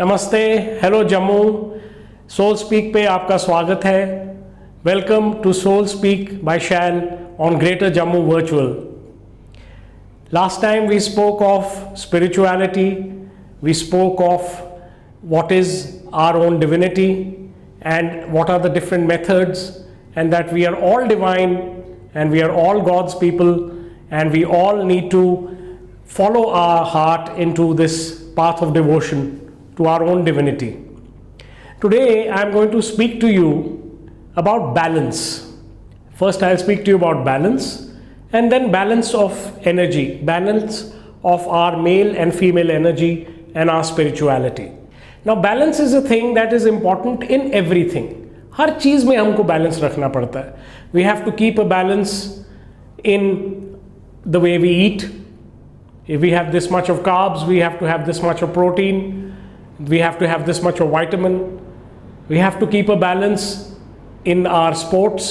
नमस्ते, hello Jammu. Soul speak पे आपका स्वागत है। Welcome to soul speak by Shan on greater Jammu virtual. Last time we spoke of spirituality, we spoke of what is our own divinity and what are the different methods, and that we are all divine and we are all God's people and we all need to follow our heart into this path of devotion to our own divinity. Today I am going to speak to you about balance. First I'll speak to you about balance, and then balance of energy, balance of our male and female energy and our spirituality. Now balance is a thing that is important in everything. हर चीज में हमको balance रखना पड़ता है. We have to keep a balance in the way we eat. If we have this much of carbs, we have to have this much of protein. We have to have this much of vitamin. We have to keep a balance in our sports,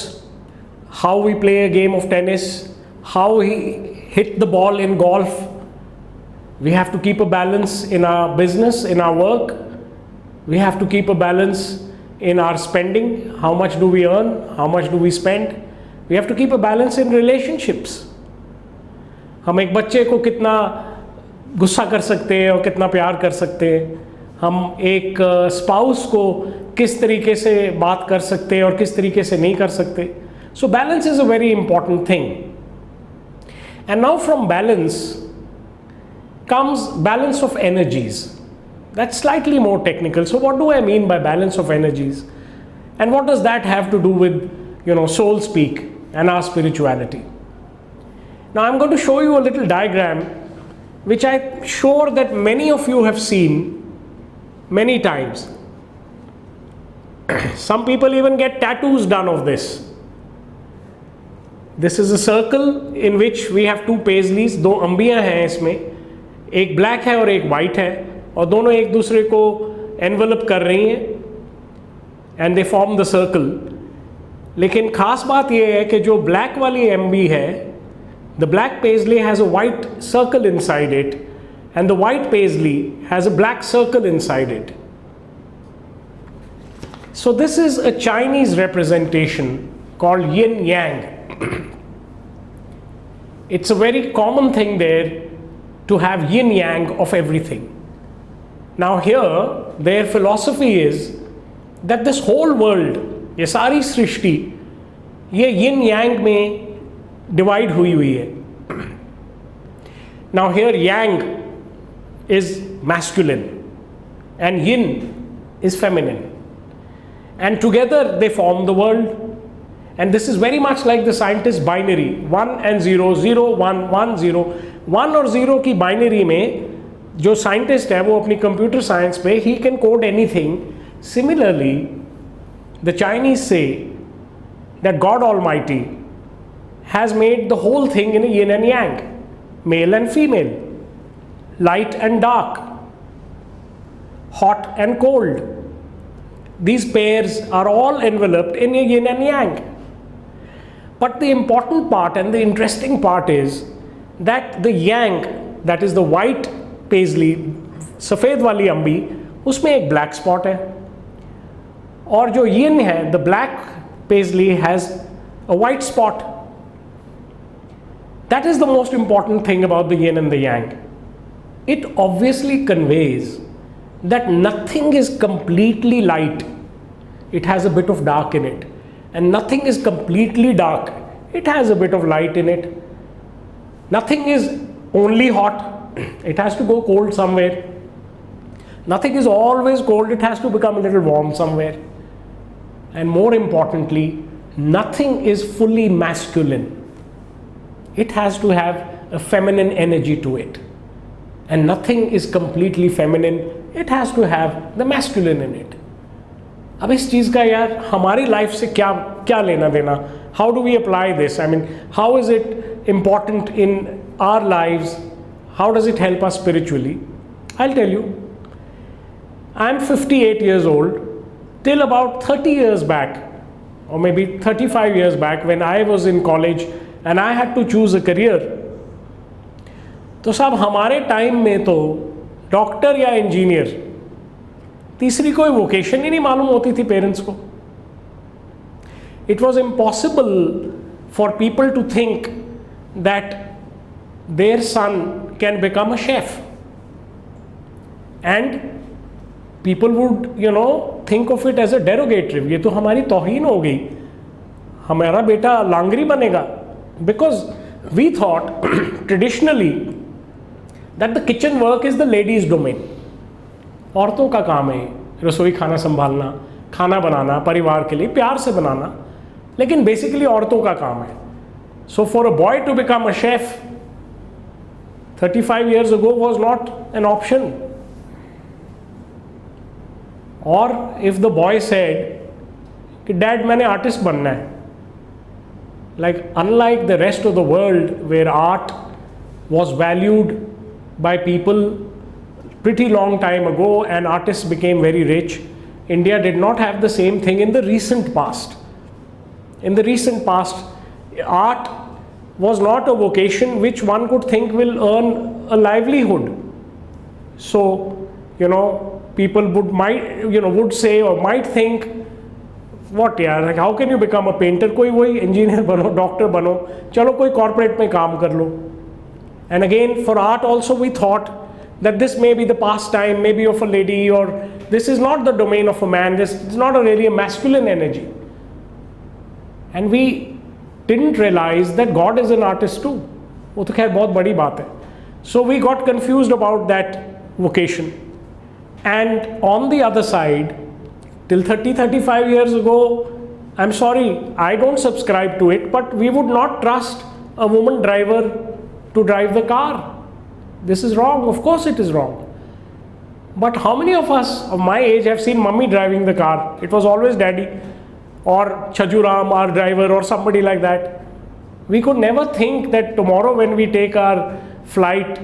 how we play a game of tennis, how we hit the ball in golf. We have to keep a balance in our business, in our work. We have to keep a balance in our spending. How much do we earn? How much do we spend? We have to keep a balance in relationships. हम एक बच्चे को कितना गुस्सा कर सकते हैं और कितना प्यार कर सकते हैं. हम एक स्पाउस को किस तरीके से बात कर सकते हैं और किस तरीके से नहीं कर सकते. So balance is a very important thing. And now from balance comes balance of energies. That's slightly more technical. So what do I mean by balance of energies? And what does that have to do with, soul speak and our spirituality? Now I'm going to show you a little diagram which I'm sure that many of you have seen many times. Some people even get tattoos done of this. This is a circle in which we have two paisleys. दो अंबियां हैं इसमें, एक black है और एक white है, और दोनों एक दूसरे को एनवेलप कर रही हैं and they form the circle. लेकिन खास बात यह है कि जो ब्लैक वाली एम्बी है, the black paisley has a white circle inside it and the white paisley has a black circle inside it. So this is a Chinese representation called yin yang. It's a very common thing there to have yin yang of everything. Now here their philosophy is that this whole world, ये सारी सृष्टि, ये yin yang में divide हुई है. Now here yang is masculine and yin is feminine, and together they form the world. And this is very much like the scientist binary, 1 and 0, 0 1 1 0. 1 और 0 की binary में जो साइंटिस्ट है वो अपनी कंप्यूटर साइंस पे he can code anything. Similarly, the Chinese say that God Almighty has made the whole thing in a yin and yang, male and female, light and dark, hot and cold. These pairs are all enveloped in a yin and yang. But the important part and the interesting part is that the yang, that is the white paisley, सफ़ेद वाली अम्बी, उसमें एक black spot है, और जो yin है, the black paisley has a white spot. That is the most important thing about the yin and the yang. It obviously conveys that nothing is completely light. It has a bit of dark in it. And nothing is completely dark. It has a bit of light in it. Nothing is only hot. It has to go cold somewhere. Nothing is always cold. It has to become a little warm somewhere. And more importantly, nothing is fully masculine. It has to have a feminine energy to it. And nothing is completely feminine. It has to have the masculine in it. अब इस चीज़ का यार हमारी life से क्या क्या लेना देना? How do we apply this? I mean, how is it important in our lives? How does it help us spiritually? I'll tell you. I'm 58 years old. Till about 30 years back, or maybe 35 years back, when I was in college and I had to choose a career, तो साहब हमारे time में तो doctor या engineer तीसरी कोई vocation ही नहीं मालूम होती थी पेरेंट्स को. It was impossible for people to think that their son can become a chef, and people would think of it as a derogatory. ये तो हमारी तौहीन हो गई, हमारा बेटा लांगरी बनेगा. Because we thought traditionally that the kitchen work is the ladies domain. औरतों का काम है रसोई खाना संभालना, खाना बनाना, परिवार के लिए प्यार से बनाना, लेकिन बेसिकली औरतों का काम है. So for a boy to become a chef 35 years ago was not an option. Or if the boy said कि डैड मैंने आर्टिस्ट बनना है, like unlike the rest of the world where art was valued by people pretty long time ago and artists became very rich, India did not have the same thing in the recent past. In the recent past, art was not a vocation which one could think will earn a livelihood. So, people would say or might think, what यार, like how can you become a painter? कोई वही engineer बनो, doctor बनो, चलो कोई corporate में काम कर लो. And again, for art also we thought that this may be the pastime, maybe of a lady, or this is not the domain of a man, this is not really a masculine energy. And we didn't realize that God is an artist too. वो तो खैर बहुत बड़ी बात है. So we got confused about that vocation. And on the other side, till 35 years ago, I'm sorry, I don't subscribe to it, but we would not trust a woman driver to drive the car. This is wrong. Of course it is wrong. But how many of us of my age have seen mummy driving the car? It was always daddy or Chajuram, our driver, or somebody like that. We could never think that tomorrow when we take our flight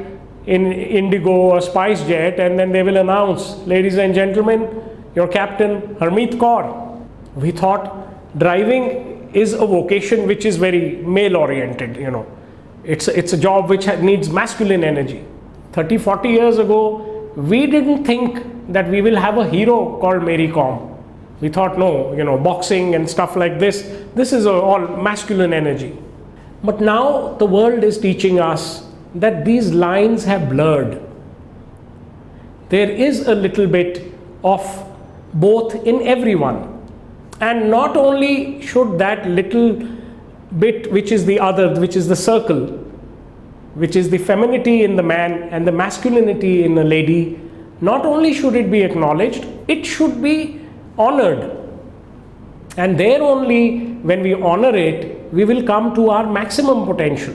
in Indigo or SpiceJet, and then they will announce, ladies and gentlemen, your captain Harmeet Kaur. We thought driving is a vocation which is very male oriented, It's a job which needs masculine energy. 30-40 years ago, we didn't think that we will have a hero called Mary Kom. We thought, no, boxing and stuff like this is all masculine energy. But now the world is teaching us that these lines have blurred. There is a little bit of both in everyone. And not only should that little bit which is the other, which is the circle, which is the femininity in the man and the masculinity in the lady, not only should it be acknowledged, it should be honored. And there only, when we honor it, we will come to our maximum potential.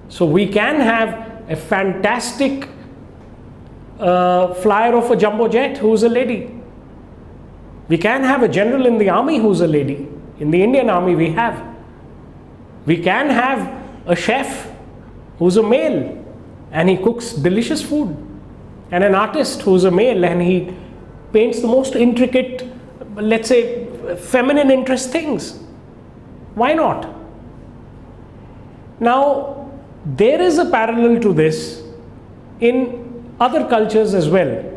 So we can have a fantastic flyer of a jumbo jet who's a lady. We can have a general in the army who's a lady. In the Indian army we have. We can have a chef who's a male and he cooks delicious food, and an artist who's a male and he paints the most intricate, let's say, feminine interest things. Why not? Now, there is a parallel to this in other cultures as well.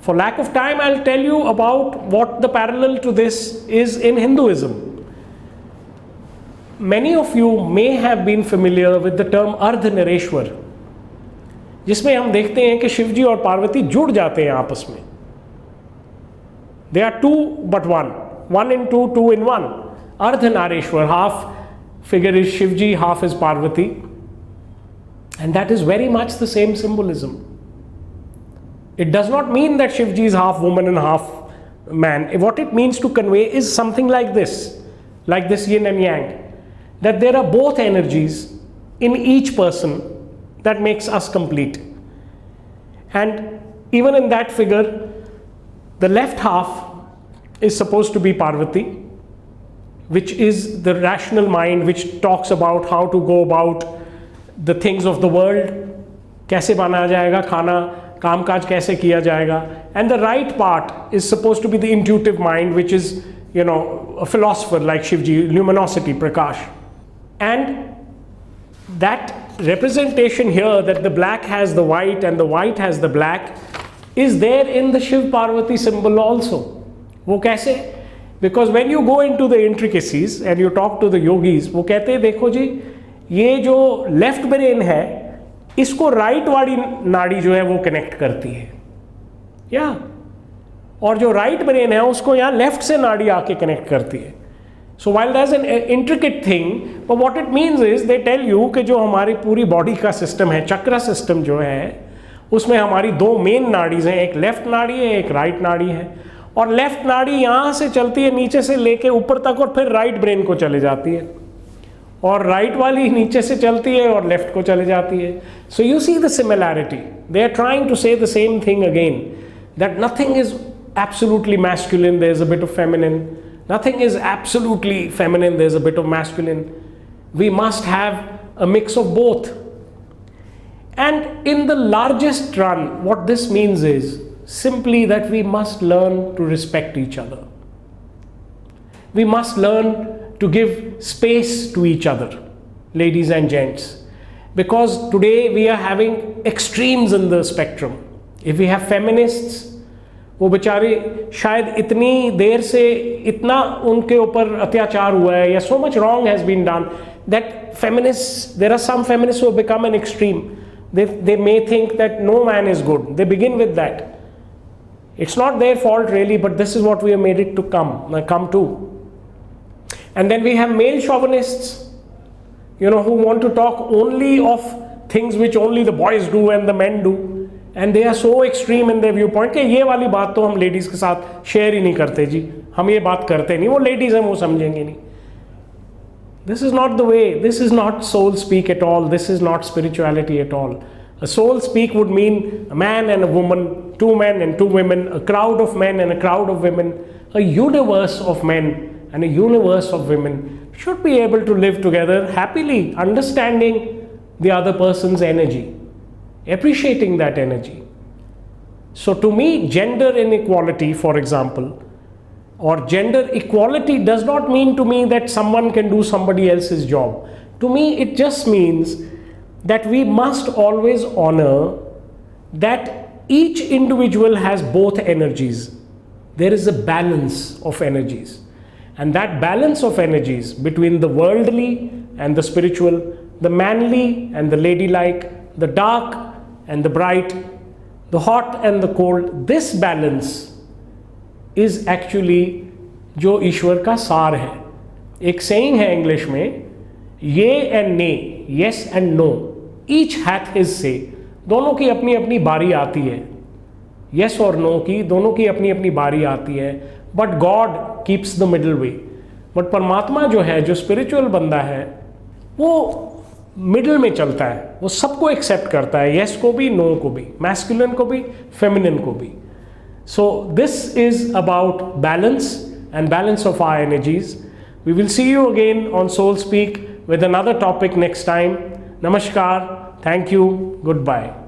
For lack of time, I'll tell you about what the parallel to this is in Hinduism. Many of you may have been familiar with the term Ardhanareshwar, जिसमें हम देखते हैं कि शिवजी और पार्वती जुड़ जाते हैं आपस में. They are two but one. One in two, two in one. Ardhanareshwar, half figure is Shivji, half is Parvati. And that is very much the same symbolism. It does not mean that Shivji is half woman and half man. What it means to convey is something like this yin and yang. That there are both energies in each person that makes us complete. And even in that figure, the left half is supposed to be Parvati, which is the rational mind which talks about how to go about the things of the world, कैसे बनाया जाएगा खाना, कामकाज कैसे किया जाएगा. And the right part is supposed to be the intuitive mind, which is, a philosopher like Shivji, luminosity, Prakash. And that representation here, that the black has the white and the white has the black, is there in the Shiv Parvati symbol also. वो कैसे? Because when you go into the intricacies and you talk to the yogis, वो कहते हैं देखो जी, ये जो left brain है इसको राइट वाली नाड़ी जो है वो कनेक्ट करती है, या और जो राइट ब्रेन है उसको यहाँ लेफ्ट से नाड़ी आके कनेक्ट करती है. So while that is an intricate thing, but what it means is they tell you कि जो हमारी पूरी बॉडी का सिस्टम है, चक्र सिस्टम जो है, उसमें हमारी दो मेन नाड़ीज हैं, एक लेफ्ट नाड़ी है, एक राइट नाड़ी है. और लेफ्ट नाड़ी यहाँ से चलती है नीचे से लेके ऊपर तक और फिर राइट ब्रेन को चले जाती है, और राइट वाली नीचे से चलती है और लेफ्ट को चले जाती है. So you see the similarity. They are trying to say the same thing again, that nothing is absolutely masculine, there is a bit of feminine. Nothing is absolutely feminine, there is a bit of masculine. We must have a mix of both. And in the largest run, what this means is simply that we must learn to respect each other. We must learn to give space to each other, ladies and gents, because today we are having extremes in the spectrum. If we have feminists, वो बेचारे शायद इतनी देर से इतना उनके ऊपर अत्याचार हुआ है, या so much wrong has been done that feminist, there are some feminist who become an extreme. they may think that no man is good. They begin with that. It's not their fault really, but this is what we have made it to come to. And then we have male chauvinists, who want to talk only of things which only the boys do and the men do. And they are so extreme in their viewpoint कि ये वाली बात तो हम ladies के साथ share ही नहीं करते जी, हम ये बात करते नहीं, वो लेडीज़ हैं वो समझेंगे नहीं. This is not the way. This is not soul speak at all. This is not spirituality at all. A soul speak would mean a man and a woman, two men and two women, a crowd of men and a crowd of women, a universe of men and a universe of women should be able to live together happily, understanding the other person's energy, appreciating that energy. So to me, gender inequality, for example, or gender equality does not mean to me that someone can do somebody else's job. To me, it just means that we must always honor that each individual has both energies. There is a balance of energies. And that balance of energies between the worldly and the spiritual, the manly and the ladylike, the dark and the bright, the hot and the cold, this balance is actually जो ईश्वर का सार है. एक saying है English में, ये and nay, yes and no, each hath his say. दोनों की अपनी अपनी बारी आती है, yes और no की दोनों की अपनी अपनी बारी आती है, but God keeps the middle way. But परमात्मा जो है, जो स्पिरिचुअल बंदा है, वो मिडल में चलता है, वो सबको एक्सेप्ट करता है, यस को भी, नो को भी, मैस्कुलिन को भी, फेमिनिन को भी. So this is about balance and balance of our energies. We will see you again on Soul Speak with another topic next time. Namaskar. Thank you. Goodbye.